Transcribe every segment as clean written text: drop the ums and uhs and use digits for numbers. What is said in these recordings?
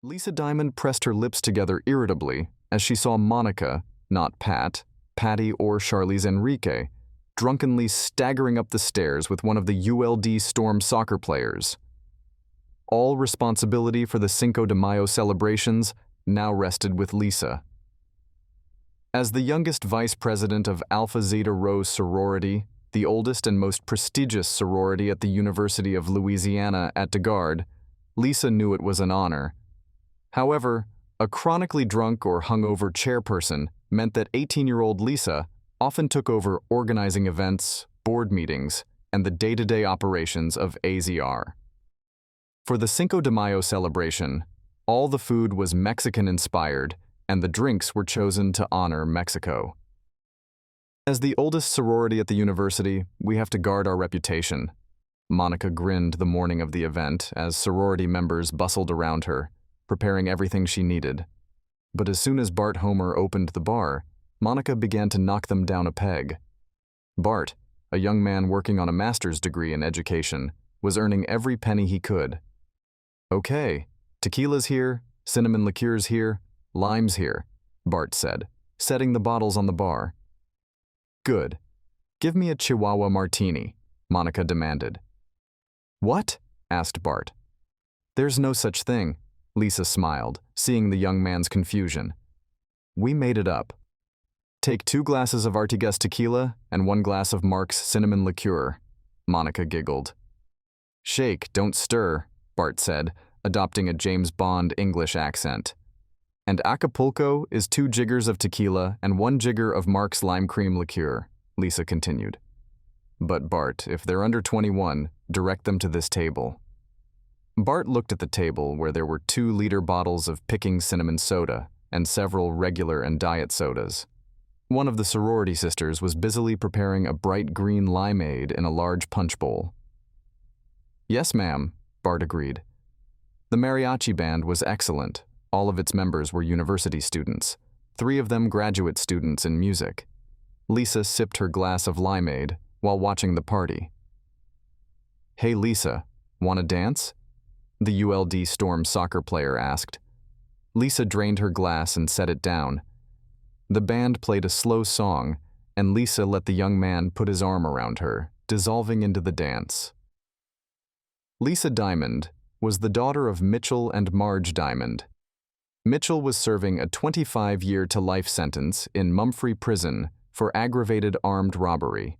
Lisa Diamond pressed her lips together irritably as she saw Monica, not Pat, Patty, or Charlize Enrique, drunkenly staggering up the stairs with one of the ULD Storm soccer players. All responsibility for the Cinco de Mayo celebrations now rested with Lisa. As the youngest vice president of Alpha Zeta Rho sorority, the oldest and most prestigious sorority at the University of Louisiana at DeGarde, Lisa knew it was an honor. However, a chronically drunk or hungover chairperson meant that 18-year-old Lisa often took over organizing events, board meetings, and the day-to-day operations of AZR. For the Cinco de Mayo celebration, all the food was Mexican-inspired, and the drinks were chosen to honor Mexico. As the oldest sorority at the university, we have to guard our reputation. Monica grinned the morning of the event as sorority members bustled around her, preparing everything she needed. But as soon as Bart Homer opened the bar, Monica began to knock them down a peg. Bart, a young man working on a master's degree in education, was earning every penny he could. "Okay, tequila's here, cinnamon liqueur's here, lime's here," Bart said, setting the bottles on the bar. "Good. Give me a Chihuahua martini," Monica demanded. "What?" asked Bart. "There's no such thing," Lisa smiled, seeing the young man's confusion. "We made it up. Take 2 glasses of Artigas tequila and 1 glass of Mark's cinnamon liqueur," Monica giggled. "Shake, don't stir," Bart said, adopting a James Bond English accent. "And Acapulco is 2 jiggers of tequila and 1 jigger of Mark's lime cream liqueur," Lisa continued. "But Bart, if they're under 21, direct them to this table." Bart looked at the table where there were 2-liter bottles of Picking cinnamon soda and several regular and diet sodas. One of the sorority sisters was busily preparing a bright green limeade in a large punch bowl. "Yes, ma'am," Bart agreed. The mariachi band was excellent. All of its members were university students, 3 of them graduate students in music. Lisa sipped her glass of limeade while watching the party. "Hey Lisa, wanna dance?" the ULD Storm soccer player asked. Lisa drained her glass and set it down. The band played a slow song, and Lisa let the young man put his arm around her, dissolving into the dance. Lisa Diamond was the daughter of Mitchell and Marge Diamond. Mitchell was serving a 25-year-to-life sentence in Mumphrey Prison for aggravated armed robbery.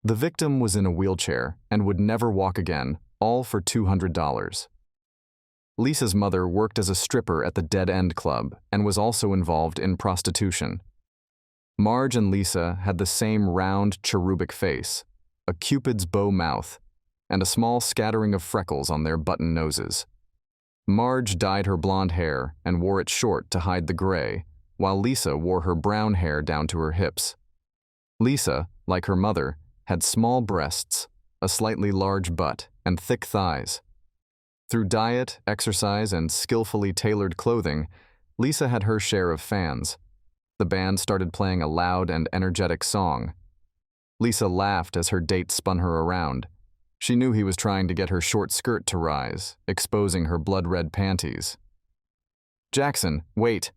The victim was in a wheelchair and would never walk again, all for $200. Lisa's mother worked as a stripper at the Dead End Club and was also involved in prostitution. Marge and Lisa had the same round, cherubic face, a Cupid's bow mouth, and a small scattering of freckles on their button noses. Marge dyed her blonde hair and wore it short to hide the gray, while Lisa wore her brown hair down to her hips. Lisa, like her mother, had small breasts, a slightly large butt, and thick thighs. Through diet, exercise, and skillfully tailored clothing, Lisa had her share of fans. The band started playing a loud and energetic song. Lisa laughed as her date spun her around. She knew he was trying to get her short skirt to rise, exposing her blood-red panties. "Jackson, wait,"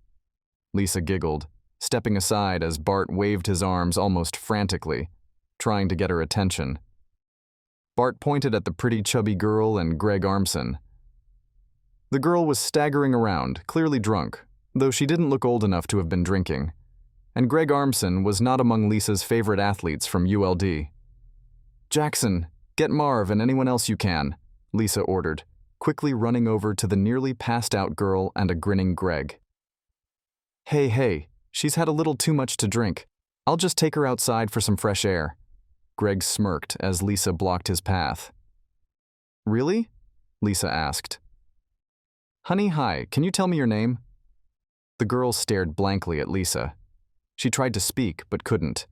Lisa giggled, stepping aside as Bart waved his arms almost frantically, trying to get her attention. Bart pointed at the pretty chubby girl and Greg Armson. The girl was staggering around, clearly drunk, though she didn't look old enough to have been drinking. And Greg Armson was not among Lisa's favorite athletes from ULD. "Jackson, get Marv and anyone else you can," Lisa ordered, quickly running over to the nearly passed-out girl and a grinning Greg. Hey, she's had a little too much to drink. I'll just take her outside for some fresh air." Greg smirked as Lisa blocked his path. "Really?" Lisa asked. "Honey, hi, can you tell me your name?" The girl stared blankly at Lisa. She tried to speak, but couldn't.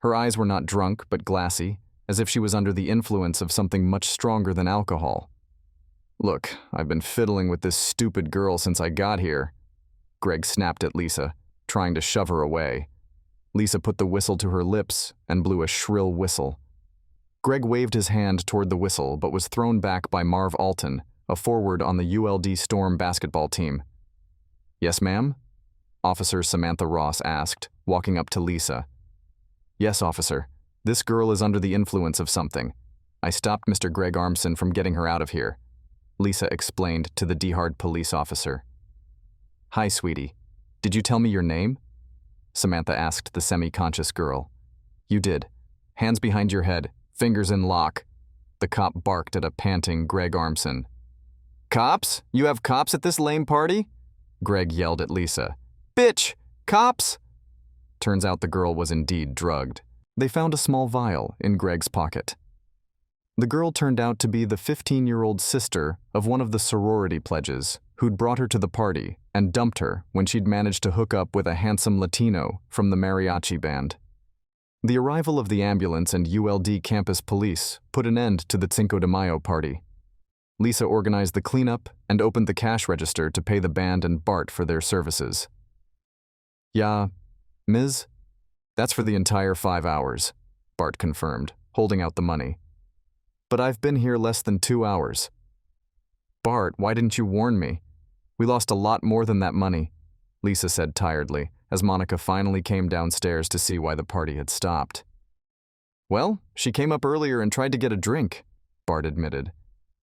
Her eyes were not drunk, but glassy, as if she was under the influence of something much stronger than alcohol. "Look, I've been fiddling with this stupid girl since I got here," Greg snapped at Lisa, trying to shove her away. Lisa put the whistle to her lips and blew a shrill whistle. Greg waved his hand toward the whistle but was thrown back by Marv Alton, a forward on the ULD Storm basketball team. "Yes, ma'am?" Officer Samantha Ross asked, walking up to Lisa. "Yes, officer. This girl is under the influence of something. I stopped Mr. Greg Armson from getting her out of here," Lisa explained to the DeGarde police officer. "Hi, sweetie. Did you tell me your name?" Samantha asked the semi-conscious girl. "You did. Hands behind your head, fingers in lock," the cop barked at a panting Greg Armson. "Cops? You have cops at this lame party?" Greg yelled at Lisa. "Bitch! Cops!" Turns out the girl was indeed drugged. They found a small vial in Greg's pocket. The girl turned out to be the 15-year-old sister of one of the sorority pledges who'd brought her to the party and dumped her when she'd managed to hook up with a handsome Latino from the mariachi band. The arrival of the ambulance and ULD campus police put an end to the Cinco de Mayo party. Lisa organized the cleanup and opened the cash register to pay the band and Bart for their services. "Yeah, Ms., that's for the entire 5 hours," Bart confirmed, holding out the money. "But I've been here less than 2 hours." "Bart, why didn't you warn me? We lost a lot more than that money," Lisa said tiredly, as Monica finally came downstairs to see why the party had stopped. "Well, she came up earlier and tried to get a drink," Bart admitted.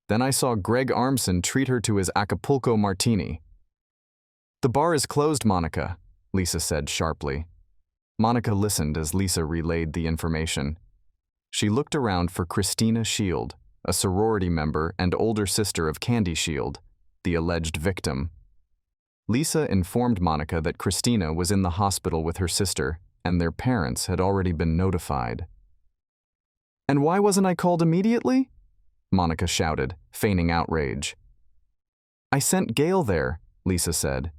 "Then I saw Greg Armson treat her to his Acapulco martini." "The bar is closed, Monica," Lisa said sharply. Monica listened as Lisa relayed the information. She looked around for Christina Shield, a sorority member and older sister of Candy Shield, the alleged victim. Lisa informed Monica that Christina was in the hospital with her sister, and their parents had already been notified. "And why wasn't I called immediately?" Monica shouted, feigning outrage. "I sent Gail there," Lisa said.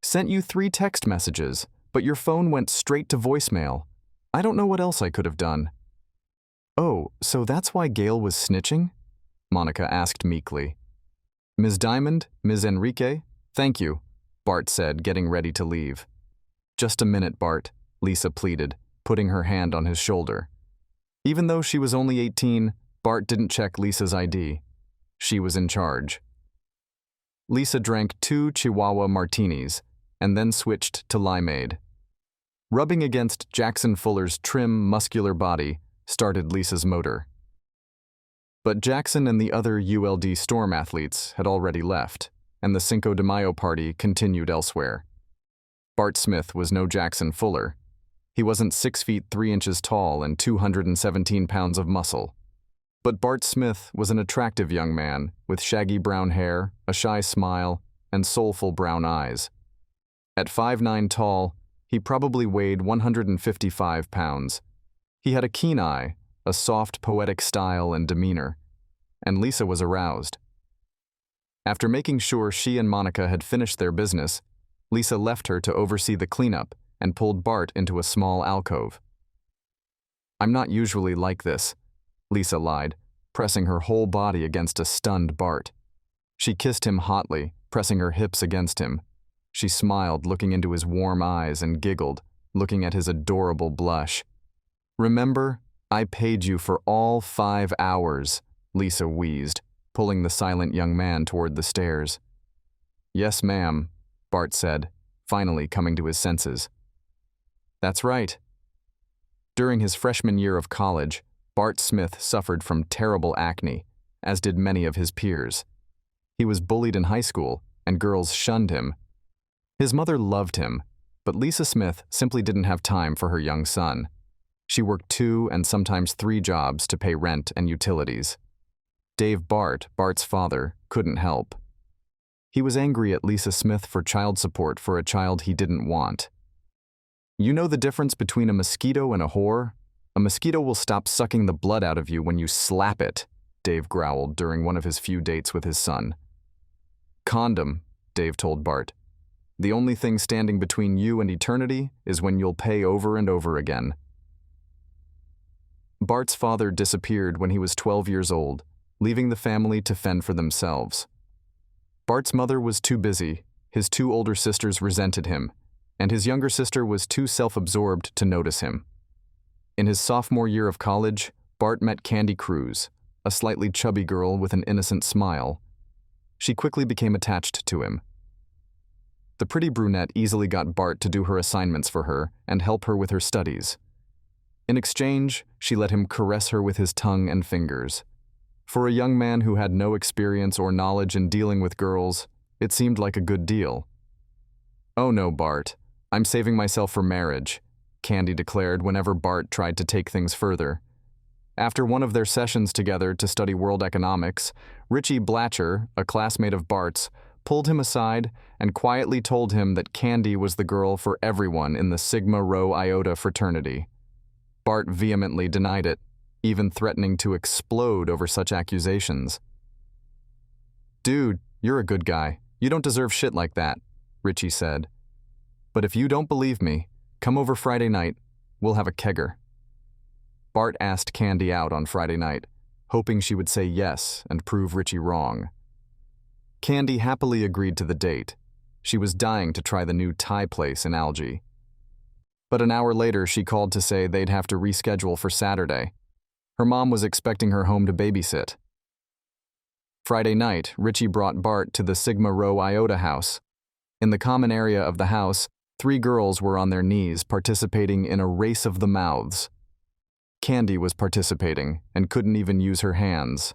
"Sent you 3 text messages, but your phone went straight to voicemail. I don't know what else I could have done." "Oh, so that's why Gail was snitching?" Monica asked meekly. "Ms. Diamond, Ms. Enrique, thank you," Bart said, getting ready to leave. "Just a minute, Bart," Lisa pleaded, putting her hand on his shoulder. Even though she was only 18, Bart didn't check Lisa's ID. She was in charge. Lisa drank 2 Chihuahua martinis and then switched to limeade. Rubbing against Jackson Fuller's trim, muscular body started Lisa's motor. But Jackson and the other ULD Storm athletes had already left, and the Cinco de Mayo party continued elsewhere. Bart Smith was no Jackson Fuller. He wasn't 6 feet 3 inches tall and 217 pounds of muscle. But Bart Smith was an attractive young man with shaggy brown hair, a shy smile, and soulful brown eyes. At 5'9" tall, he probably weighed 155 pounds. He had a keen eye, a soft, poetic style and demeanor, and Lisa was aroused. After making sure she and Monica had finished their business, Lisa left her to oversee the cleanup and pulled Bart into a small alcove. "I'm not usually like this," Lisa lied, pressing her whole body against a stunned Bart. She kissed him hotly, pressing her hips against him. She smiled, looking into his warm eyes, and giggled, looking at his adorable blush. "Remember, I paid you for all 5 hours, Lisa wheezed, pulling the silent young man toward the stairs. "Yes, ma'am," Bart said, finally coming to his senses. "That's right." During his freshman year of college, Bart Smith suffered from terrible acne, as did many of his peers. He was bullied in high school, and girls shunned him. His mother loved him, but Lisa Smith simply didn't have time for her young son. She worked 2 and sometimes 3 jobs to pay rent and utilities. Dave Bart, Bart's father, couldn't help. He was angry at Lisa Smith for child support for a child he didn't want. "You know the difference between a mosquito and a whore? A mosquito will stop sucking the blood out of you when you slap it," Dave growled during one of his few dates with his son. "Condom," Dave told Bart. "The only thing standing between you and eternity is when you'll pay over and over again." Bart's father disappeared when he was 12 years old, leaving the family to fend for themselves. Bart's mother was too busy, his 2 older sisters resented him, and his younger sister was too self-absorbed to notice him. In his sophomore year of college, Bart met Candy Cruz, a slightly chubby girl with an innocent smile. she quickly became attached to him. The pretty brunette easily got Bart to do her assignments for her and help her with her studies. In exchange, she let him caress her with his tongue and fingers. For a young man who had no experience or knowledge in dealing with girls, it seemed like a good deal. "Oh no, Bart, I'm saving myself for marriage," Candy declared whenever Bart tried to take things further. After one of their sessions together to study world economics, Richie Blatcher, a classmate of Bart's, pulled him aside and quietly told him that Candy was the girl for everyone in the Sigma Rho Iota fraternity. Bart vehemently denied it, even threatening to explode over such accusations. "Dude, you're a good guy. You don't deserve shit like that," Richie said. "But if you don't believe me, come over Friday night. We'll have a kegger." Bart asked Candy out on Friday night, hoping she would say yes and prove Richie wrong. Candy happily agreed to the date. She was dying to try the new Thai place in Algie. But an hour later, she called to say they'd have to reschedule for Saturday. Her mom was expecting her home to babysit. Friday night, Richie brought Bart to the Sigma Rho Iota house. In the common area of the house, 3 girls were on their knees participating in a race of the mouths. Candy was participating and couldn't even use her hands.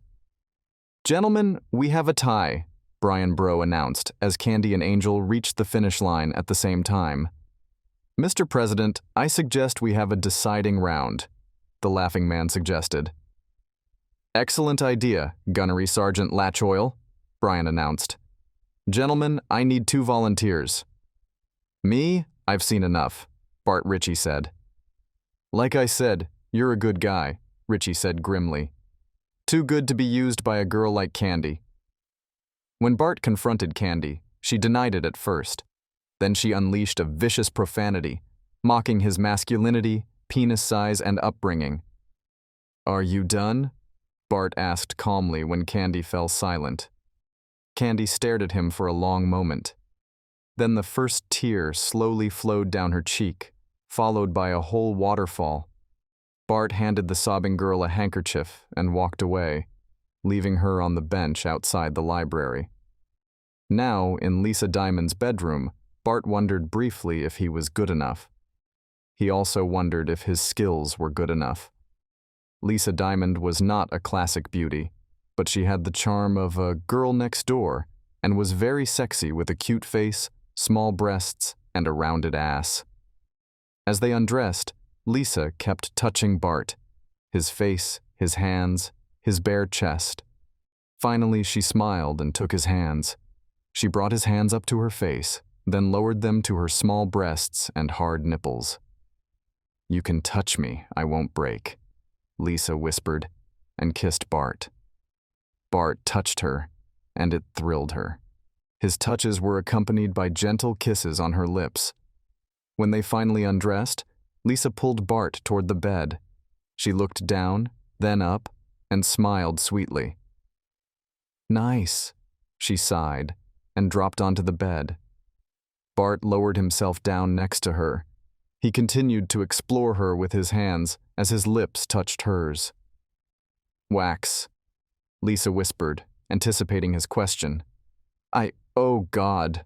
"Gentlemen, we have a tie," Brian Bro announced as Candy and Angel reached the finish line at the same time. "Mr. President, I suggest we have a deciding round," the laughing man suggested. "Excellent idea, Gunnery Sergeant Latchoil," Brian announced. "Gentlemen, I need 2 volunteers." "Me? I've seen enough," Bart Richie said. "Like I said, you're a good guy," Richie said grimly. "Too good to be used by a girl like Candy." When Bart confronted Candy, she denied it at first. Then she unleashed a vicious profanity, mocking his masculinity, penis size, and upbringing. "Are you done?" Bart asked calmly when Candy fell silent. Candy stared at him for a long moment. Then the first tear slowly flowed down her cheek, followed by a whole waterfall. Bart handed the sobbing girl a handkerchief and walked away, leaving her on the bench outside the library. Now, in Lisa Diamond's bedroom, Bart wondered briefly if he was good enough. He also wondered if his skills were good enough. Lisa Diamond was not a classic beauty, but she had the charm of a girl next door and was very sexy with a cute face, small breasts, and a rounded ass. As they undressed, Lisa kept touching Bart, his face, his hands, his bare chest. Finally, she smiled and took his hands. She brought his hands up to her face, then lowered them to her small breasts and hard nipples. "You can touch me, I won't break," Lisa whispered, and kissed Bart. Bart touched her, and it thrilled her. His touches were accompanied by gentle kisses on her lips. When they finally undressed, Lisa pulled Bart toward the bed. She looked down, then up, and smiled sweetly. "Nice," she sighed, and dropped onto the bed. Bart lowered himself down next to her. He continued to explore her with his hands as his lips touched hers. "Wax," Lisa whispered, anticipating his question. Oh God."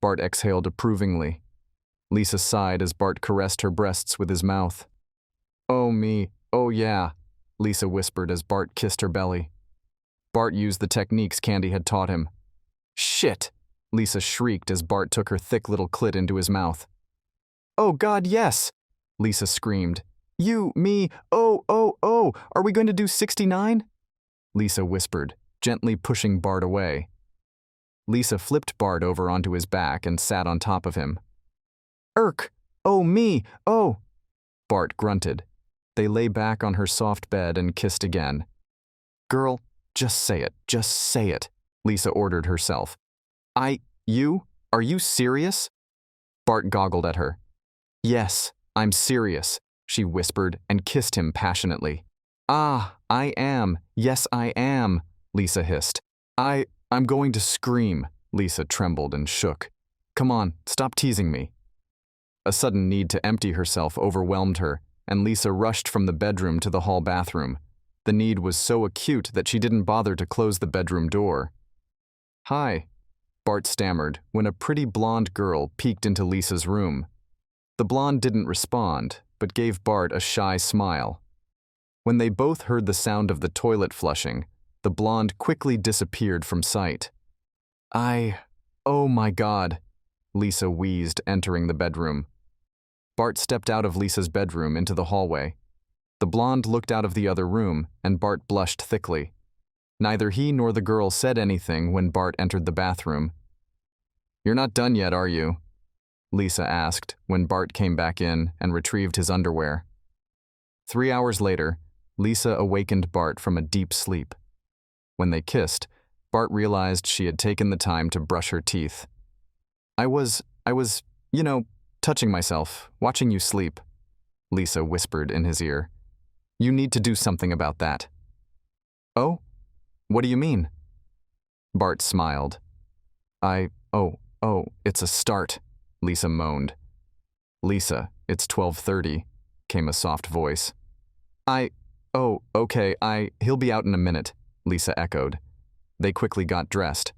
Bart exhaled approvingly. Lisa sighed as Bart caressed her breasts with his mouth. "Oh me, oh yeah," Lisa whispered as Bart kissed her belly. Bart used the techniques Candy had taught him. "Shit," Lisa shrieked as Bart took her thick little clit into his mouth. "Oh God, yes," Lisa screamed. "You, me, oh, are we going to do 69? Lisa whispered, gently pushing Bart away. Lisa flipped Bart over onto his back and sat on top of him. "Irk, oh me, oh," Bart grunted. They lay back on her soft bed and kissed again. "Girl, just say it," Lisa ordered herself. Are you serious?" Bart goggled at her. "Yes, I'm serious," she whispered and kissed him passionately. "Ah, I am, yes I am," Lisa hissed. I'm going to scream," Lisa trembled and shook. "Come on, stop teasing me." A sudden need to empty herself overwhelmed her, and Lisa rushed from the bedroom to the hall bathroom. The need was so acute that she didn't bother to close the bedroom door. Hi, Bart stammered when a pretty blonde girl peeked into Lisa's room. The blonde didn't respond, but gave Bart a shy smile. When they both heard the sound of the toilet flushing, the blonde quickly disappeared from sight. Oh my God, Lisa wheezed, entering the bedroom. Bart stepped out of Lisa's bedroom into the hallway. The blonde looked out of the other room, and Bart blushed thickly. Neither he nor the girl said anything when Bart entered the bathroom. "You're not done yet, are you?" Lisa asked when Bart came back in and retrieved his underwear. 3 hours later, Lisa awakened Bart from a deep sleep. When they kissed, Bart realized she had taken the time to brush her teeth. I was, touching myself, watching you sleep," Lisa whispered in his ear. "You need to do something about that." "Oh? What do you mean?" Bart smiled. It's a start," Lisa moaned. "Lisa, it's 12:30, came a soft voice. He'll be out in a minute," Lisa echoed. They quickly got dressed.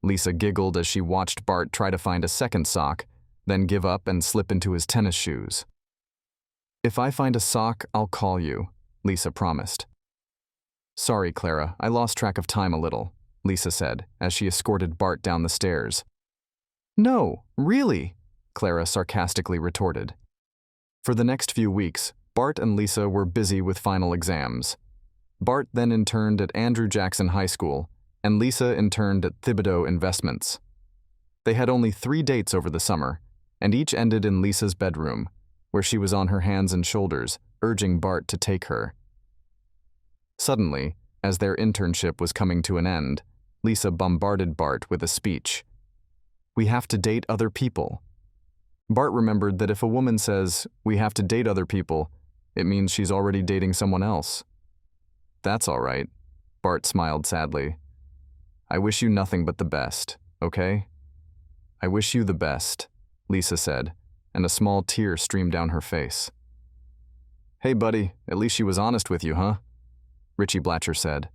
Lisa giggled as she watched Bart try to find a second sock, then give up and slip into his tennis shoes. "If I find a sock, I'll call you," Lisa promised. "Sorry, Clara, I lost track of time a little," Lisa said as she escorted Bart down the stairs. "No, really?" Clara sarcastically retorted. For the next few weeks, Bart and Lisa were busy with final exams. Bart then interned at Andrew Jackson High School, and Lisa interned at Thibodeau Investments. They had only 3 dates over the summer, and each ended in Lisa's bedroom, where she was on her hands and shoulders, urging Bart to take her. Suddenly, as their internship was coming to an end, Lisa bombarded Bart with a speech. "We have to date other people." Bart remembered that if a woman says, "We have to date other people," it means she's already dating someone else. "That's all right," Bart smiled sadly. "I wish you nothing but the best, okay?" "I wish you the best," Lisa said, and a small tear streamed down her face. "Hey, buddy, at least she was honest with you, huh?" Richie Blatcher said.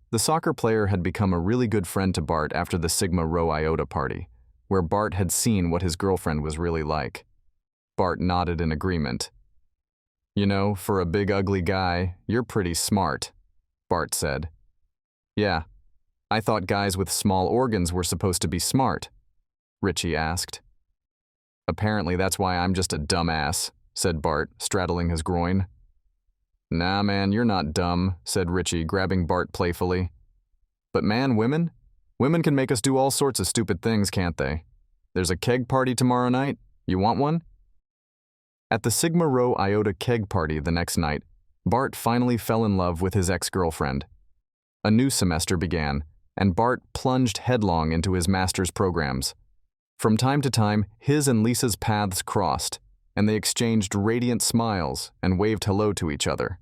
The soccer player had become a really good friend to Bart after the Sigma Rho Iota party, where Bart had seen what his girlfriend was really like. Bart nodded in agreement. "You know, for a big ugly guy, you're pretty smart," Bart said. "Yeah, I thought guys with small organs were supposed to be smart," Richie asked. "Apparently that's why I'm just a dumbass," said Bart, straddling his groin. "Nah, man, you're not dumb," said Richie, grabbing Bart playfully. "But man, women can make us do all sorts of stupid things, can't they? There's a keg party tomorrow night. You want one?" At the Sigma Rho Iota keg party the next night, Bart finally fell in love with his ex-girlfriend. A new semester began, and Bart plunged headlong into his master's programs. From time to time, his and Lisa's paths crossed, and they exchanged radiant smiles and waved hello to each other.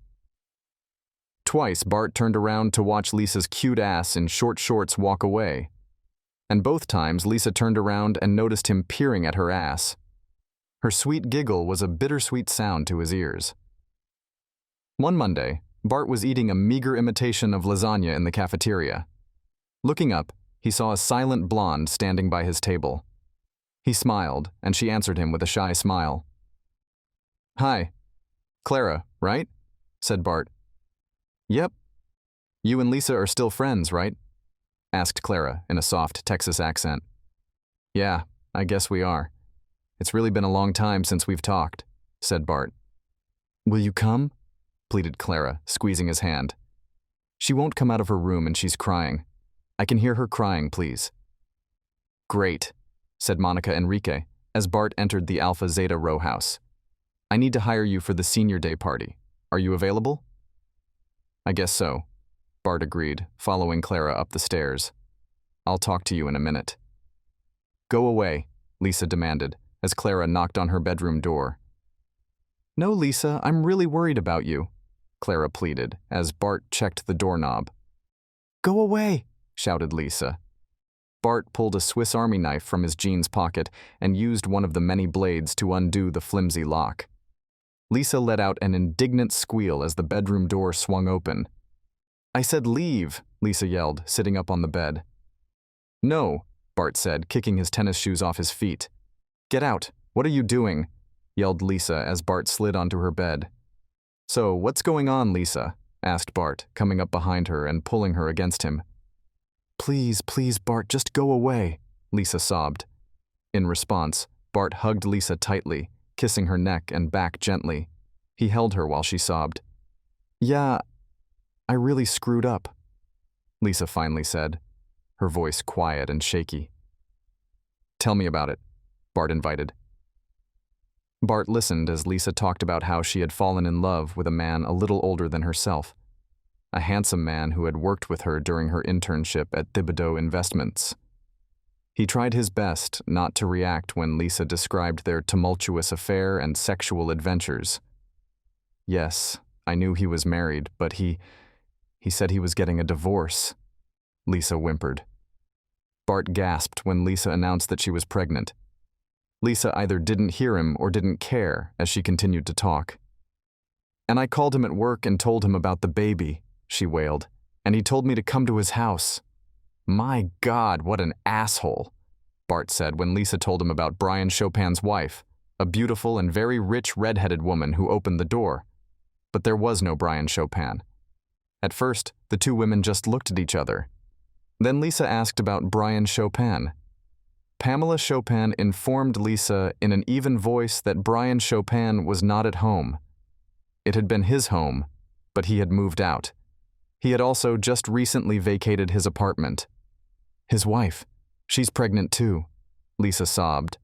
Twice, Bart turned around to watch Lisa's cute ass in short shorts walk away. And both times, Lisa turned around and noticed him peering at her ass. Her sweet giggle was a bittersweet sound to his ears. One Monday, Bart was eating a meager imitation of lasagna in the cafeteria. Looking up, he saw a silent blonde standing by his table. He smiled, and she answered him with a shy smile. "Hi. Clara, right?" said Bart. "Yep. You and Lisa are still friends, right?" asked Clara in a soft Texas accent. "Yeah, I guess we are. It's really been a long time since we've talked," said Bart. "Will you come?" pleaded Clara, squeezing his hand. "She won't come out of her room and she's crying. I can hear her crying, please." "Great," said Monica Enrique as Bart entered the Alpha Zeta Rho house. "I need to hire you for the senior day party. Are you available?" "I guess so," Bart agreed, following Clara up the stairs. "I'll talk to you in a minute." "Go away," Lisa demanded as Clara knocked on her bedroom door. "No, Lisa, I'm really worried about you," Clara pleaded as Bart checked the doorknob. "Go away," shouted Lisa. Bart pulled a Swiss Army knife from his jeans pocket and used one of the many blades to undo the flimsy lock. Lisa let out an indignant squeal as the bedroom door swung open. "I said leave," Lisa yelled, sitting up on the bed. No, Bart said, kicking his tennis shoes off his feet. Get out! What are you doing? Yelled Lisa as Bart slid onto her bed. So, what's going on, Lisa? Asked Bart, coming up behind her and pulling her against him. Please, please, Bart, just go away, Lisa sobbed. In response, Bart hugged Lisa tightly, kissing her neck and back gently. He held her while she sobbed. Yeah, I really screwed up, Lisa finally said, her voice quiet and shaky. Tell me about it, Bart invited. Bart listened as Lisa talked about how she had fallen in love with a man a little older than herself, a handsome man who had worked with her during her internship at Thibodeau Investments. He tried his best not to react when Lisa described their tumultuous affair and sexual adventures. Yes, I knew he was married, but he said he was getting a divorce, Lisa whimpered. Bart gasped when Lisa announced that she was pregnant. Lisa either didn't hear him or didn't care as she continued to talk. And I called him at work and told him about the baby, she wailed, and he told me to come to his house. My God, what an asshole, Bart said when Lisa told him about Brian Chopin's wife, a beautiful and very rich red-headed woman who opened the door. But there was no Brian Chopin. At first, the two women just looked at each other. Then Lisa asked about Brian Chopin. Pamela Chopin informed Lisa in an even voice that Brian Chopin was not at home. It had been his home, but he had moved out. He had also just recently vacated his apartment. His wife, she's pregnant too, Lisa sobbed.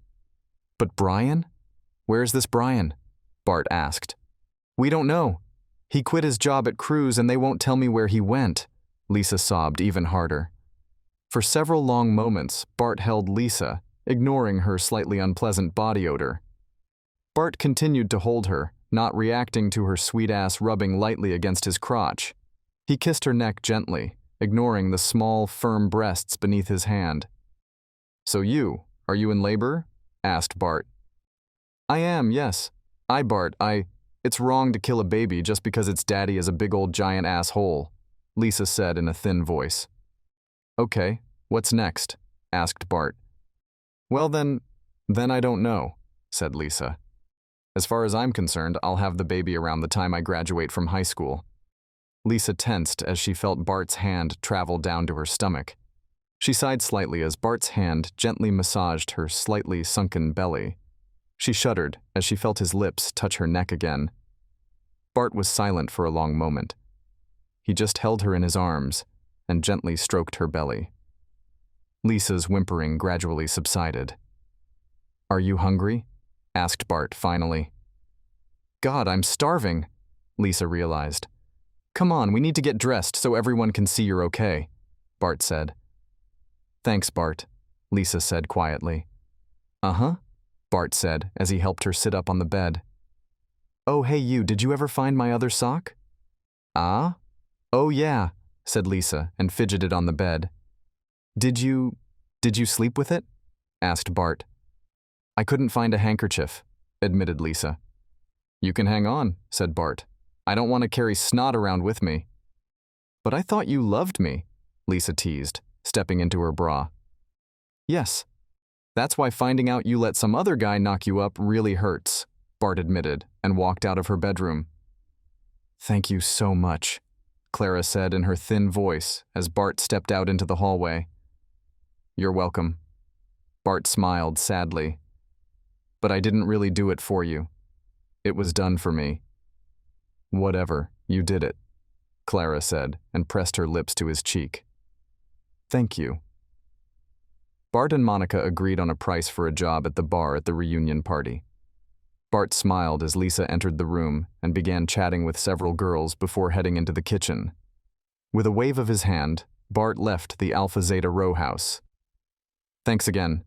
But Brian? Where's this Brian? Bart asked. We don't know. He quit his job at Cruise and they won't tell me where he went, Lisa sobbed even harder. For several long moments, Bart held Lisa, ignoring her slightly unpleasant body odor. Bart continued to hold her, not reacting to her sweet ass rubbing lightly against his crotch. He kissed her neck gently, ignoring the small, firm breasts beneath his hand. So are you in labor? Asked Bart. I am, yes. Bart, it's wrong to kill a baby just because its daddy is a big old giant asshole, Lisa said in a thin voice. Okay, what's next? Asked Bart. Well then I don't know, said Lisa. As far as I'm concerned, I'll have the baby around the time I graduate from high school. Lisa tensed as she felt Bart's hand travel down to her stomach. She sighed slightly as Bart's hand gently massaged her slightly sunken belly. She shuddered as she felt his lips touch her neck again. Bart was silent for a long moment. He just held her in his arms and gently stroked her belly. Lisa's whimpering gradually subsided. Are you hungry? Asked Bart finally. God, I'm starving, Lisa realized. Come on, we need to get dressed so everyone can see you're okay, Bart said. Thanks, Bart, Lisa said quietly. Uh-huh, Bart said as he helped her sit up on the bed. Oh, hey you, did you ever find my other sock? Ah? Oh yeah, said Lisa and fidgeted on the bed. Did you sleep with it? Asked Bart. I couldn't find a handkerchief, admitted Lisa. You can hang on, said Bart. I don't want to carry snot around with me. But I thought you loved me, Lisa teased, stepping into her bra. Yes. That's why finding out you let some other guy knock you up really hurts, Bart admitted and walked out of her bedroom. Thank you so much, Clara said in her thin voice as Bart stepped out into the hallway. You're welcome. Bart smiled sadly. But I didn't really do it for you. It was done for me. Whatever, you did it, Clara said and pressed her lips to his cheek. Thank you. Bart and Monica agreed on a price for a job at the bar at the reunion party. Bart smiled as Lisa entered the room and began chatting with several girls before heading into the kitchen. With a wave of his hand, Bart left the Alpha Zeta Rho house. Thanks again,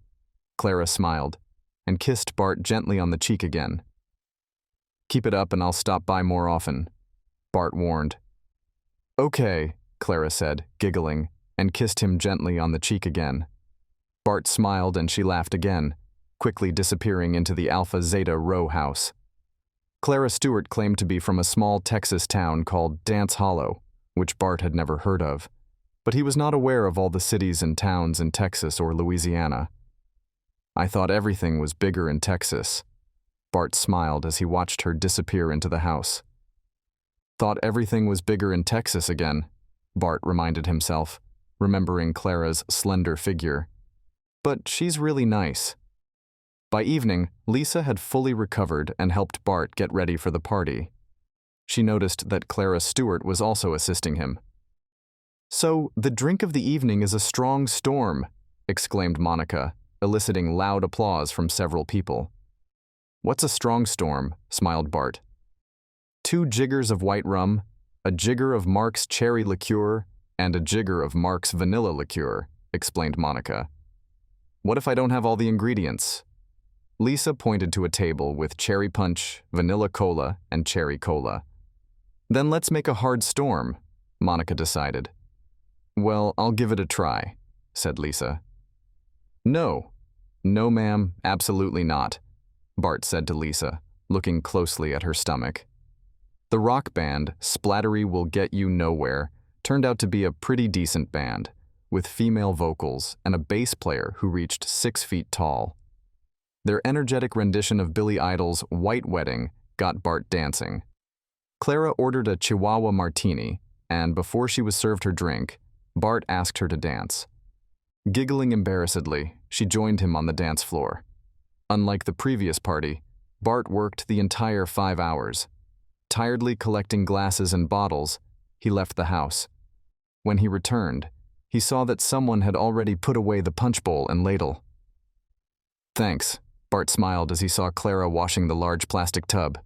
Clara smiled and kissed Bart gently on the cheek again. Keep it up and I'll stop by more often, Bart warned. Okay, Clara said, giggling, and kissed him gently on the cheek again. Bart smiled and she laughed again, quickly disappearing into the Alpha Zeta Rho house. Clara Stewart claimed to be from a small Texas town called Dance Hollow, which Bart had never heard of. but he was not aware of all the cities and towns in Texas or Louisiana. I thought everything was bigger in Texas. Bart smiled as he watched her disappear into the house. Thought everything was bigger in Texas again, Bart reminded himself, remembering Clara's slender figure. But she's really nice. By evening, Lisa had fully recovered and helped Bart get ready for the party. She noticed that Clara Stewart was also assisting him. "So, the drink of the evening is a strong storm," exclaimed Monica, eliciting loud applause from several people. "What's a strong storm?" smiled Bart. "2 jiggers of white rum, a jigger of Mark's cherry liqueur, and a jigger of Mark's vanilla liqueur," explained Monica. "What if I don't have all the ingredients?" Lisa pointed to a table with cherry punch, vanilla cola, and cherry cola. "Then let's make a hard storm," Monica decided. "Well, I'll give it a try," said Lisa. "No, ma'am, absolutely not," Bart said to Lisa, looking closely at her stomach. The rock band, Splattery Will Get You Nowhere, turned out to be a pretty decent band, with female vocals and a bass player who reached 6 feet tall. Their energetic rendition of Billy Idol's White Wedding got Bart dancing. Clara ordered a Chihuahua martini, and before she was served her drink, Bart asked her to dance. Giggling embarrassedly, she joined him on the dance floor. Unlike the previous party, Bart worked the entire 5 hours. Tiredly collecting glasses and bottles, he left the house. When he returned, he saw that someone had already put away the punch bowl and ladle. "Thanks," Bart smiled as he saw Clara washing the large plastic tub.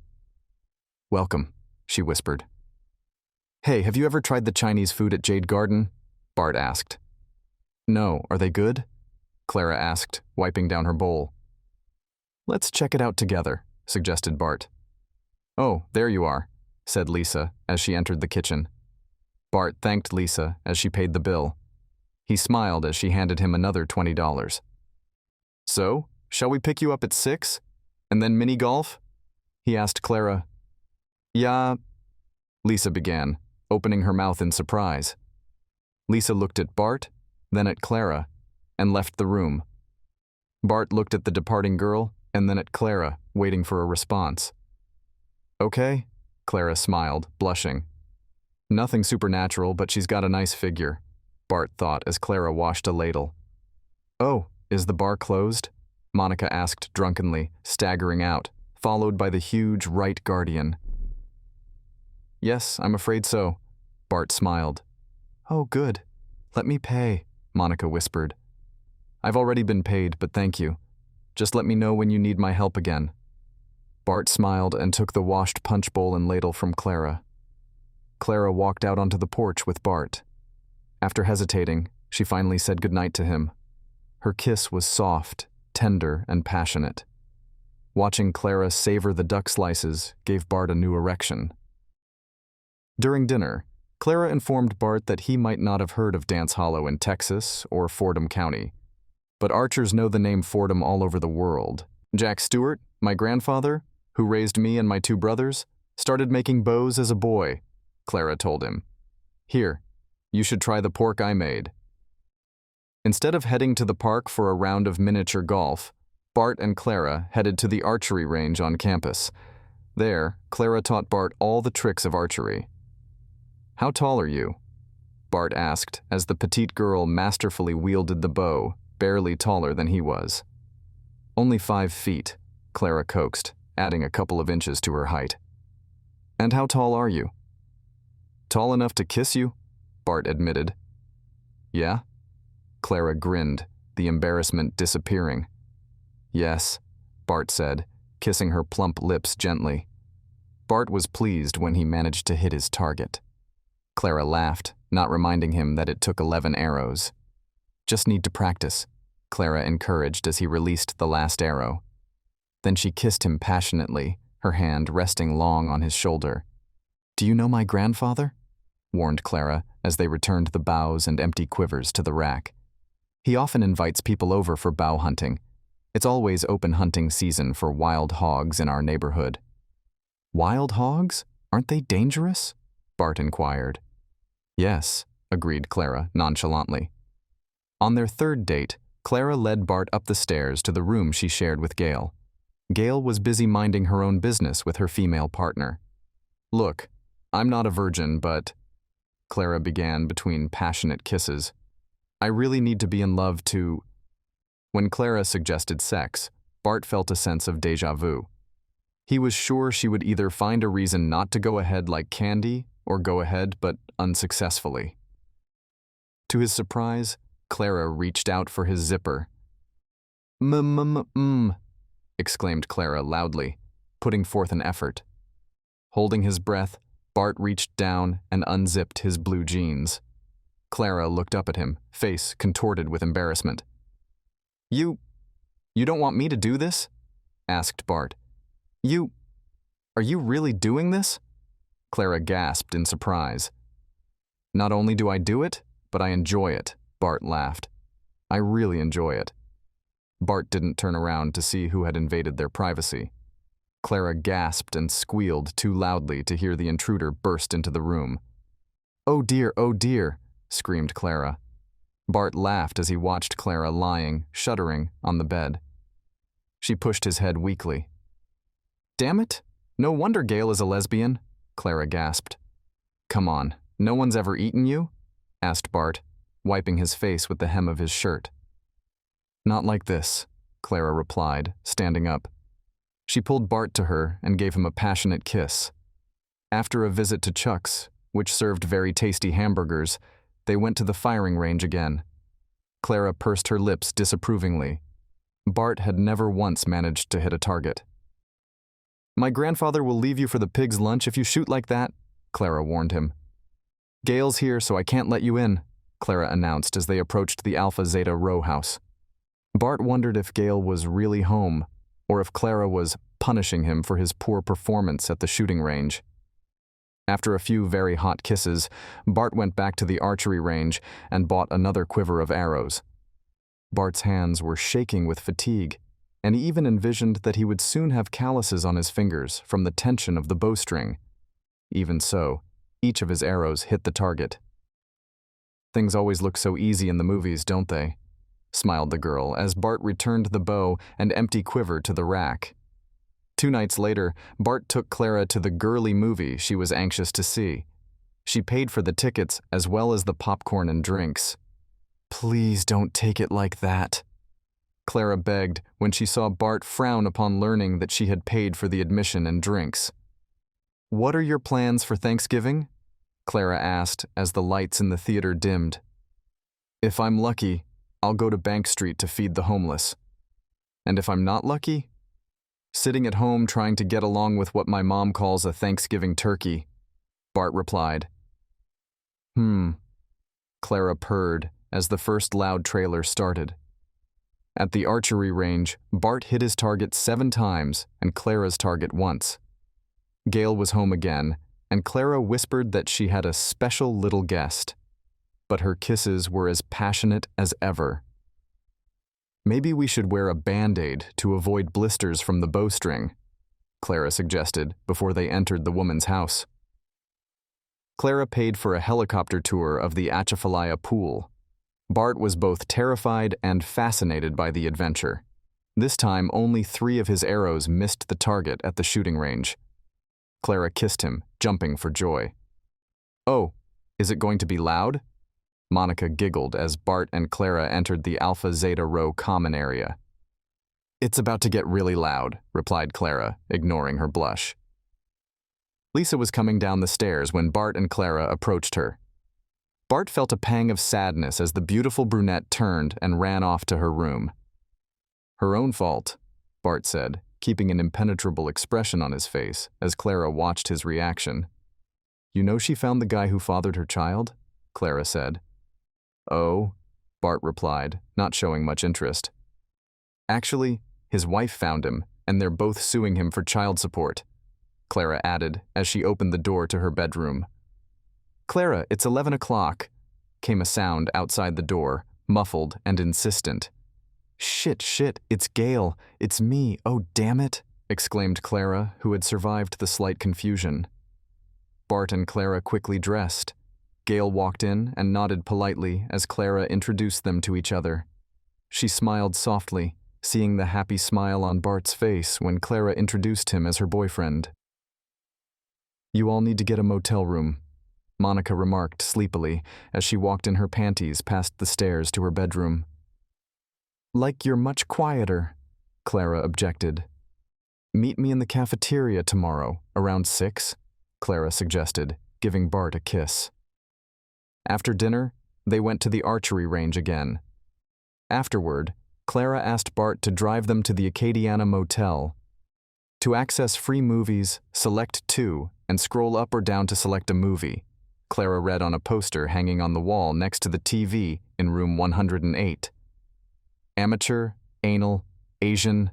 "Welcome," she whispered. "Hey, have you ever tried the Chinese food at Jade Garden?" Bart asked. "No, are they good?" Clara asked, wiping down her bowl. "Let's check it out together," suggested Bart. "Oh, there you are," said Lisa as she entered the kitchen. Bart thanked Lisa as she paid the bill. He smiled as she handed him another $20. "So, shall we pick you up at 6? And then mini golf?" he asked Clara. "Yeah," Lisa began, opening her mouth in surprise. Lisa looked at Bart, then at Clara, and left the room. Bart looked at the departing girl and then at Clara, waiting for a response. "Okay," Clara smiled, blushing. "Nothing supernatural, but she's got a nice figure," Bart thought as Clara washed a ladle. "Oh, is the bar closed?" Monica asked drunkenly, staggering out, followed by the huge right guardian. "Yes, I'm afraid so," Bart smiled. "Oh, good. Let me pay," Monica whispered. "I've already been paid, but thank you. Just let me know when you need my help again." Bart smiled and took the washed punch bowl and ladle from Clara. Clara walked out onto the porch with Bart. After hesitating, she finally said goodnight to him. Her kiss was soft, tender, and passionate. Watching Clara savor the duck slices gave Bart a new erection. During dinner, Clara informed Bart that he might not have heard of Dance Hollow in Texas or Fordham County, but archers know the name Fordham all over the world. Jack Stewart, my grandfather, who raised me and my 2 brothers, started making bows as a boy, Clara told him. "Here, you should try the pork I made." Instead of heading to the park for a round of miniature golf, Bart and Clara headed to the archery range on campus. There, Clara taught Bart all the tricks of archery. "How tall are you?" Bart asked as the petite girl masterfully wielded the bow, barely taller than he was. "Only 5 feet, Clara coaxed, adding a couple of inches to her height. "And how tall are you?" "Tall enough to kiss you," Bart admitted. "Yeah?" Clara grinned, the embarrassment disappearing. "Yes," Bart said, kissing her plump lips gently. Bart was pleased when he managed to hit his target. Clara laughed, not reminding him that it took 11 arrows. "Just need to practice," Clara encouraged as he released the last arrow. Then she kissed him passionately, her hand resting long on his shoulder. "Do you know my grandfather?" warned Clara as they returned the bows and empty quivers to the rack. "He often invites people over for bow hunting. It's always open hunting season for wild hogs in our neighborhood." "Wild hogs? Aren't they dangerous?" Bart inquired. "Yes, agreed Clara nonchalantly. On their third date, Clara led Bart up the stairs to the room she shared with Gail. Gail was busy minding her own business with her female partner. "Look, I'm not a virgin, but," Clara began between passionate kisses, "I really need to be in love to—" When Clara suggested sex, Bart felt a sense of déjà vu. He was sure she would either find a reason not to go ahead like Candy or go ahead but unsuccessfully. To his surprise, Clara reached out for his zipper. Exclaimed Clara loudly, putting forth an effort. Holding his breath, Bart reached down and unzipped his blue jeans. Clara looked up at him, face contorted with embarrassment. You don't want me to do this?" asked Bart. Are you really doing this?" Clara gasped in surprise. "Not only do I do it, but I enjoy it," Bart laughed. "I really enjoy it." Bart didn't turn around to see who had invaded their privacy. Clara gasped and squealed too loudly to hear the intruder burst into the room. Oh dear, screamed Clara. Bart laughed as he watched Clara lying, shuddering, on the bed. She pushed his head weakly. "Damn it! No wonder Gail is a lesbian," Clara gasped. "Come on, no one's ever eaten you?" asked Bart, wiping his face with the hem of his shirt. "Not like this," Clara replied, standing up. She pulled Bart to her and gave him a passionate kiss. After a visit to Chuck's, which served very tasty hamburgers, they went to the firing range again. Clara pursed her lips disapprovingly. Bart had never once managed to hit a target. "My grandfather will leave you for the pig's lunch if you shoot like that," Clara warned him. "Gail's here, so I can't let you in," Clara announced as they approached the Alpha Zeta Rho house. Bart wondered if Gail was really home, or if Clara was punishing him for his poor performance at the shooting range. After a few very hot kisses, Bart went back to the archery range and bought another quiver of arrows. Bart's hands were shaking with fatigue, and he even envisioned that he would soon have calluses on his fingers from the tension of the bowstring. Even so, each of his arrows hit the target. "Things always look so easy in the movies, don't they?" smiled the girl as Bart returned the bow and empty quiver to the rack. 2 nights later, Bart took Clara to the girly movie she was anxious to see. She paid for the tickets as well as the popcorn and drinks. "Please don't take it like that," Clara begged when she saw Bart frown upon learning that she had paid for the admission and drinks. "What are your plans for Thanksgiving?" Clara asked as the lights in the theater dimmed. "If I'm lucky, I'll go to Bank Street to feed the homeless. And if I'm not lucky, sitting at home trying to get along with what my mom calls a Thanksgiving turkey," Bart replied. Clara purred as the first loud trailer started. At the archery range, Bart hit his target 7 times and Clara's target once. Gail was home again, and Clara whispered that she had a special little guest. But her kisses were as passionate as ever. "Maybe we should wear a Band-Aid to avoid blisters from the bowstring," Clara suggested before they entered the woman's house. Clara paid for a helicopter tour of the Atchafalaya pool. Bart was both terrified and fascinated by the adventure. This time, only 3 of his arrows missed the target at the shooting range. Clara kissed him, jumping for joy. "Oh, is it going to be loud?" Monica giggled as Bart and Clara entered the Alpha Zeta Rho common area. "It's about to get really loud," replied Clara, ignoring her blush. Lisa was coming down the stairs when Bart and Clara approached her. Bart felt a pang of sadness as the beautiful brunette turned and ran off to her room. "Her own fault," Bart said, keeping an impenetrable expression on his face as Clara watched his reaction. "You know she found the guy who fathered her child?" Clara said. "Oh," Bart replied, not showing much interest. "Actually, his wife found him, and they're both suing him for child support," Clara added as she opened the door to her bedroom. "Clara, it's 11 o'clock, came a sound outside the door, muffled and insistent. Shit, it's Gail. It's me, oh damn it," exclaimed Clara, who had survived the slight confusion. Bart and Clara quickly dressed. Gail walked in and nodded politely as Clara introduced them to each other. She smiled softly, seeing the happy smile on Bart's face when Clara introduced him as her boyfriend. "You all need to get a motel room," Monica remarked sleepily as she walked in her panties past the stairs to her bedroom. "Like you're much quieter," Clara objected. "Meet me in the cafeteria tomorrow, around 6, Clara suggested, giving Bart a kiss. After dinner, they went to the archery range again. Afterward, Clara asked Bart to drive them to the Acadiana Motel. To access free movies, select 2 and scroll up or down to select a movie, Clara read on a poster hanging on the wall next to the TV in room 108. Amateur, anal, Asian.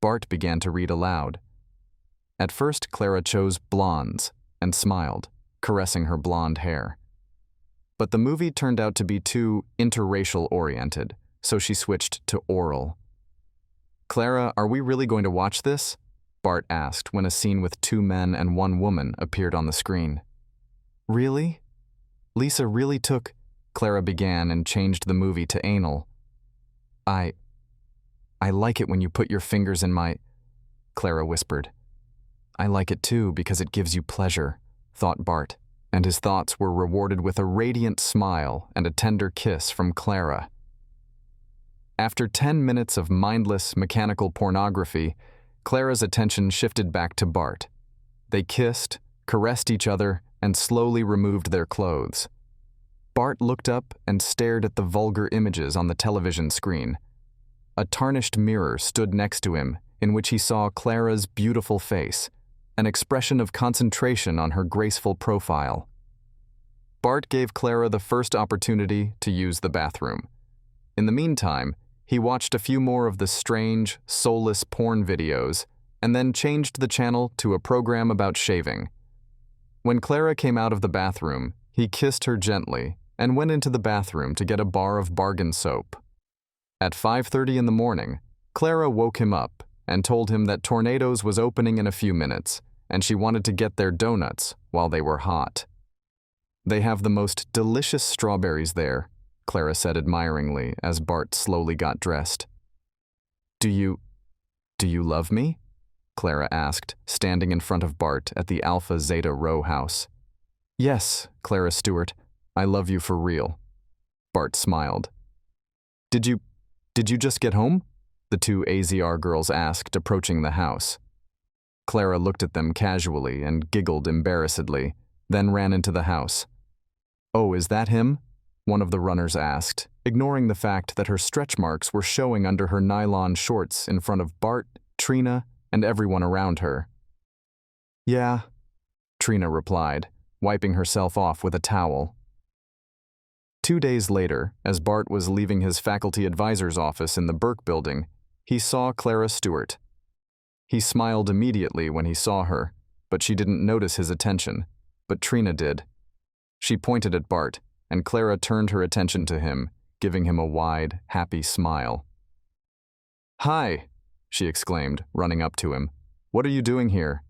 Bart began to read aloud. At first, Clara chose blondes and smiled, caressing her blonde hair. But the movie turned out to be too interracial-oriented, so she switched to oral. "Clara, are we really going to watch this?" Bart asked when a scene with 2 men and 1 woman appeared on the screen. "Really? Lisa really took..." Clara began and changed the movie to anal. I like it when you put your fingers in my..." Clara whispered. "I like it too because it gives you pleasure," thought Bart, and his thoughts were rewarded with a radiant smile and a tender kiss from Clara. After 10 minutes of mindless, mechanical pornography, Clara's attention shifted back to Bart. They kissed, caressed each other, and slowly removed their clothes. Bart looked up and stared at the vulgar images on the television screen. A tarnished mirror stood next to him, in which he saw Clara's beautiful face, an expression of concentration on her graceful profile. Bart gave Clara the first opportunity to use the bathroom. In the meantime, he watched a few more of the strange, soulless porn videos, and then changed the channel to a program about shaving. When Clara came out of the bathroom, he kissed her gently and went into the bathroom to get a bar of bargain soap. At 5:30 in the morning, Clara woke him up and told him that Tornadoes was opening in a few minutes, and she wanted to get their donuts while they were hot. "They have the most delicious strawberries there," Clara said admiringly as Bart slowly got dressed. Do you love me?" Clara asked, standing in front of Bart at the Alpha Zeta Rho house. "Yes, Clara Stewart, I love you for real." Bart smiled. Did you just get home?" the 2 AZR girls asked, approaching the house. Clara looked at them casually and giggled embarrassedly, then ran into the house. "Oh, is that him?" one of the runners asked, ignoring the fact that her stretch marks were showing under her nylon shorts in front of Bart, Trina, and everyone around her. "Yeah," Trina replied, wiping herself off with a towel. 2 days later, as Bart was leaving his faculty advisor's office in the Burke building, he saw Clara Stewart. He smiled immediately when he saw her, but she didn't notice his attention, but Trina did. She pointed at Bart, and Clara turned her attention to him, giving him a wide, happy smile. "Hi," she exclaimed, running up to him. "What are you doing here?"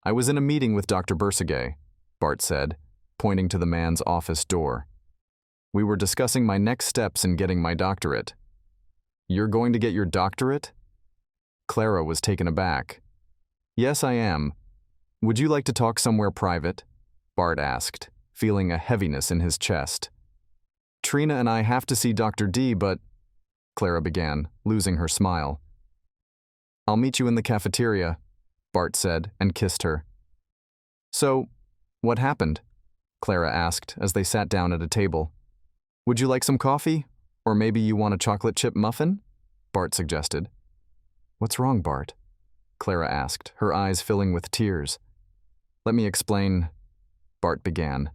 "I was in a meeting with Dr. Bursagay," Bart said, pointing to the man's office door. "We were discussing my next steps in getting my doctorate." "You're going to get your doctorate?" Clara was taken aback. "Yes, I am. Would you like to talk somewhere private?" Bart asked, feeling a heaviness in his chest. "Trina and I have to see Dr. D, but..." Clara began, losing her smile. "I'll meet you in the cafeteria," Bart said and kissed her. "So, what happened?" Clara asked as they sat down at a table. "Would you like some coffee? Or maybe you want a chocolate chip muffin?" Bart suggested. "What's wrong, Bart?" Clara asked, her eyes filling with tears. "Let me explain," Bart began.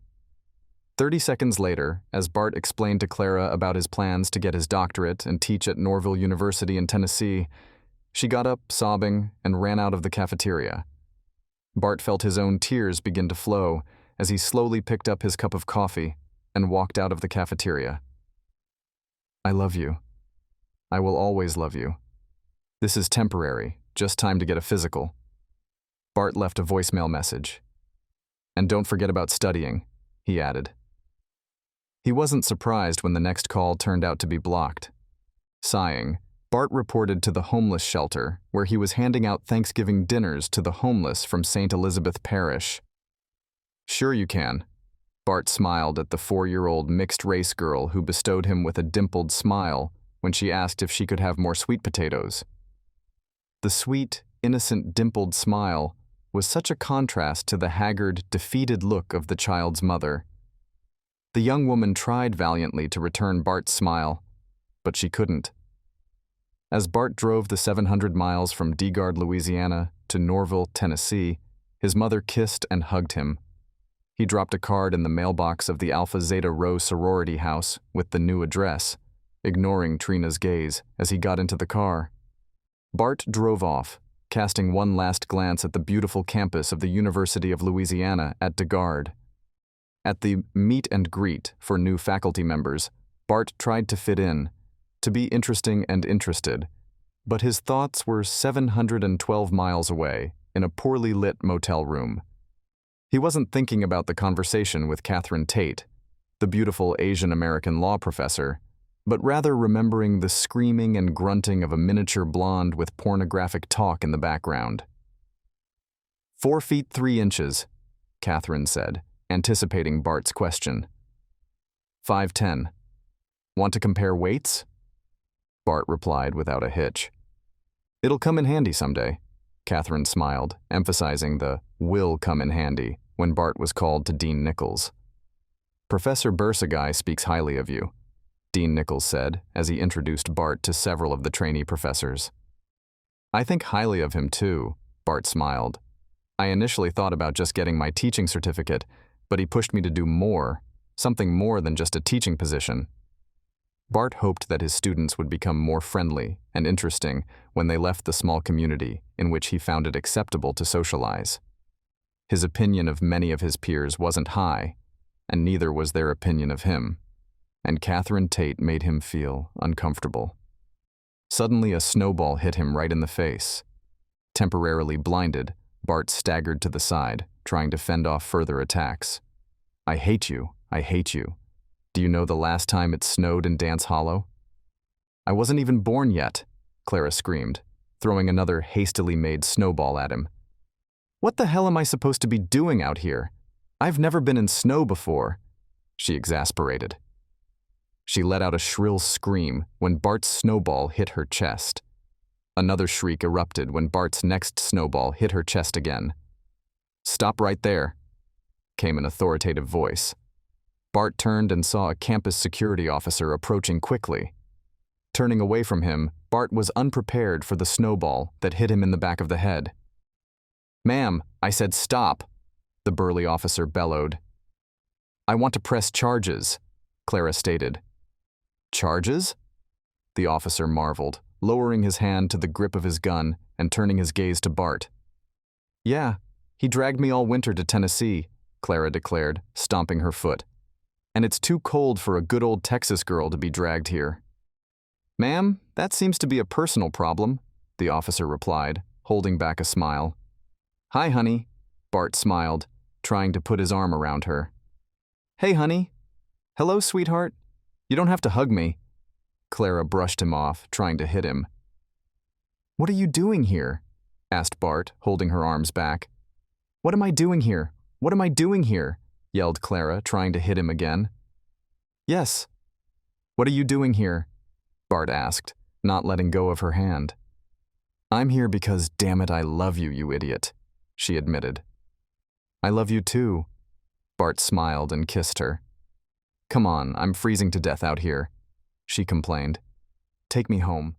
30 seconds later, as Bart explained to Clara about his plans to get his doctorate and teach at Norville University in Tennessee, she got up, sobbing, and ran out of the cafeteria. Bart felt his own tears begin to flow as he slowly picked up his cup of coffee and walked out of the cafeteria. "I love you. I will always love you. This is temporary, just time to get a physical." Bart left a voicemail message. "And don't forget about studying. he added. He wasn't surprised when the next call turned out to be blocked. Sighing, Bart reported to the homeless shelter, where he was handing out Thanksgiving dinners to the homeless from St. Elizabeth Parish. Sure you can. Bart smiled at the 4-year-old mixed-race girl who bestowed him with a dimpled smile when she asked if she could have more sweet potatoes. The sweet, innocent, dimpled smile was such a contrast to the haggard, defeated look of the child's mother. The young woman tried valiantly to return Bart's smile, but she couldn't. As Bart drove the 700 miles from DeGarde, Louisiana, to Norville, Tennessee, his mother kissed and hugged him. He dropped a card in the mailbox of the Alpha Zeta Rho sorority house with the new address, ignoring Trina's gaze as he got into the car. Bart drove off, casting one last glance at the beautiful campus of the University of Louisiana at DeGarde. At the meet and greet for new faculty members, Bart tried to fit in, to be interesting and interested, but his thoughts were 712 miles away in a poorly lit motel room. He wasn't thinking about the conversation with Catherine Tate, the beautiful Asian American law professor, but rather remembering the screaming and grunting of a miniature blonde with pornographic talk in the background. 4 feet 3 inches, Catherine said, anticipating Bart's question. 5'10". Want to compare weights? Bart replied without a hitch. It'll come in handy someday, Catherine smiled, emphasizing the will come in handy when Bart was called to Dean Nichols. Professor Bursagai speaks highly of you, Dean Nichols said as he introduced Bart to several of the trainee professors. I think highly of him too, Bart smiled. I initially thought about just getting my teaching certificate, but he pushed me to do more, something more than just a teaching position. Bart hoped that his students would become more friendly and interesting when they left the small community in which he found it acceptable to socialize. His opinion of many of his peers wasn't high, and neither was their opinion of him, and Catherine Tate made him feel uncomfortable. Suddenly a snowball hit him right in the face. Temporarily blinded, Bart staggered to the side, trying to fend off further attacks. I hate you, I hate you. Do you know the last time it snowed in Dance Hollow? I wasn't even born yet, Clara screamed, throwing another hastily made snowball at him. What the hell am I supposed to be doing out here? I've never been in snow before, she exasperated. She let out a shrill scream when Bart's snowball hit her chest. Another shriek erupted when Bart's next snowball hit her chest again. Stop right there, came an authoritative voice. Bart turned and saw a campus security officer approaching quickly. Turning away from him, Bart was unprepared for the snowball that hit him in the back of the head. Ma'am, I said stop, the burly officer bellowed. I want to press charges, Clara stated. Charges? The officer marveled, lowering his hand to the grip of his gun and turning his gaze to Bart. Yeah, he dragged me all winter to Tennessee, Clara declared, stomping her foot. And it's too cold for a good old Texas girl to be dragged here. Ma'am, that seems to be a personal problem, the officer replied, holding back a smile. Hi, honey, Bart smiled, trying to put his arm around her. Hey, honey. Hello, sweetheart. You don't have to hug me. Clara brushed him off, trying to hit him. What are you doing here? Asked Bart, holding her arms back. What am I doing here? What am I doing here? Yelled Clara, trying to hit him again. Yes. What are you doing here? Bart asked, not letting go of her hand. I'm here because, damn it, I love you, you idiot, she admitted. I love you too. Bart smiled and kissed her. Come on, I'm freezing to death out here, she complained. Take me home.